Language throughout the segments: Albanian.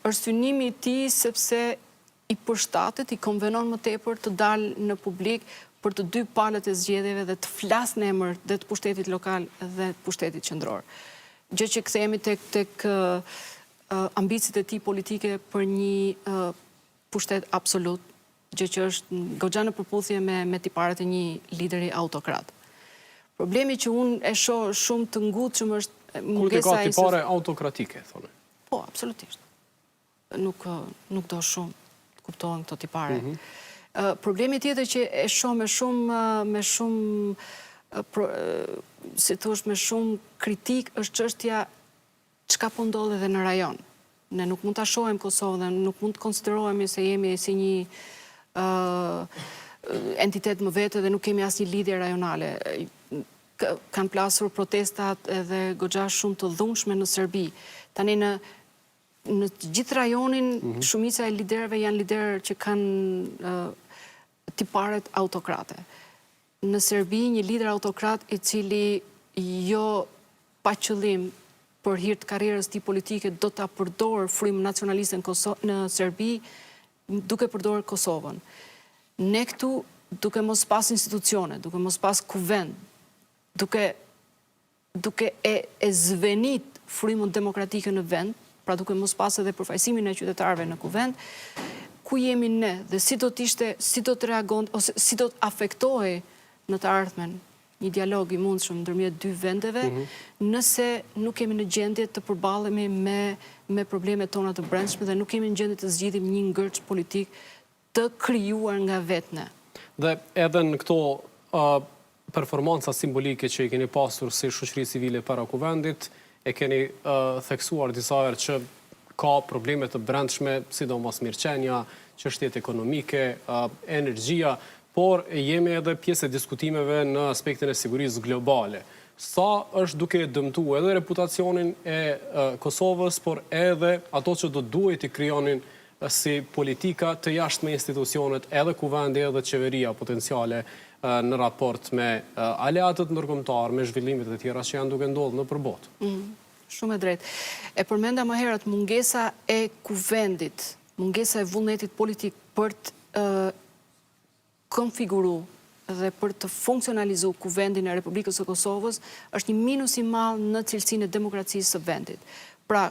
Është synimi i tij sepse i përshtatet, i konvenon më tepër të dalë në publik për të dy palët e zgjedhjeve dhe të flasë në emër dhe të pushtetit lokal dhe të pushtetit qendror. Gjë që kthehemi tek ambicet e tij politike për një pushtet absolut, gjë që është goxha në përputhje me tiparet e një lideri autokrat. Problemi që unë e shoh shumë të ngutshëm është mungesa e tipare autokratike, thonë. Po, absolutisht. Nuk do shumë të kuptohen këto tipare. Problemi tjetër që e shoh me shumë si thosh me shumë kritik është çështja çka po ndodh edhe në rajon. Ne nuk mund ta shohim Kosovën dhe nuk mund të konsiderohemi se jemi si një entitet më vete dhe nuk kemi asnjë lidhje rajonale. Kanë plasur protestat edhe goxha shumë të dhunshme në Serbi. Tani në të gjithë rajonin, shumica e liderëve janë liderë që kanë tiparet autokrate. Në Serbi, një lider autokrat i cili jo pa qëllim për hir të karrierës tij politike do ta përdorë frymën nacionaliste në Serbi, duke përdorur Kosovën. Ne këtu, duke mos pas institucione, duke mos pas kuvend, duke e zvenit frymën demokratike në vend, pra duke mos pas edhe përfaqësimin e qytetarëve në kuvend, ku jemi ne dhe si do të reagon ose si do të afektohej në të ardhmen një dialog i mundshëm ndërmjet dy vendeve, nëse nuk kemi në gjendje të përballemi me problemet tona të brendshme dhe nuk kemi në gjendje të zgjidhim një ngërç politik të krijuar nga vetne. Dhe edhe në këto performanca simbolike që i keni pasur si shoqëri civile para kuvendit, e keni theksuar disa herë që ka probleme të brendshme, sidomos mirëqenia, çështjet ekonomike, energjia, por jemi edhe pjesë e diskutimeve në aspektin e sigurisë globale. Sa është duke dëmtuar edhe reputacionin e Kosovës, por edhe ato që do duhet i krijonin si politika të jashtme institucionet, edhe kuvendi edhe qeveria potenciale në raport me aleatët ndërkombëtar, me zhvillimet e tjera që janë duke ndodhur në përballë. Shumë e drejtë. E përmenda më herët mungesa e kuvendit, mungesa e vullnetit politik për të konfiguru dhe për të funksionalizu kuvendin e Republikës së Kosovës është një minus i madh në cilësinë e demokracisë së vendit. Pra,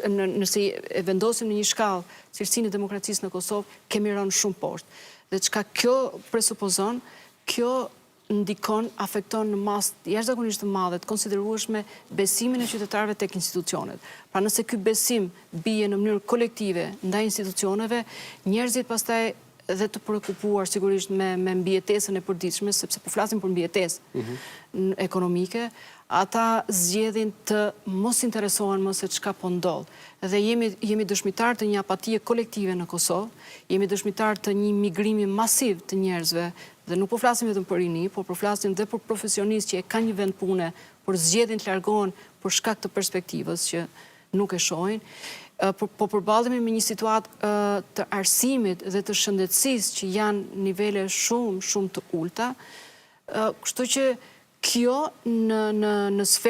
nëse e vendosim në një shkallë cilësinë e demokracisë në Kosovë, kemi rënë shumë poshtë. Dhe çka kjo presupozon, kjo ndikon, afekton në masë jashtëzakonisht të madhe, të konsiderueshme besimin e qytetarëve tek institucionet. Pra nëse ky besim bie në mënyrë kolektive ndaj institucioneve, njerëzit pastaj dhe të prekupuar sigurisht me mbijetesën e përditshme, sepse po flasim për mbijetesë ekonomike, ata zgjedhin të mos interesohen më se çka po ndodh. Dhe jemi dëshmitar të një apatie kolektive në Kosovë, jemi dëshmitar të një migrimi masiv të njerëzve, dhe nuk po flasim vetëm për rini, por po flasim dhe për profesionistë që e kanë një vend pune, por zgjedhin të largohen për shkak të perspektivës që nuk e shohin. Po përballemi me një situatë të arsimit dhe të shëndetësisë që janë nivele shumë të ulta, kështu që kjo në sferë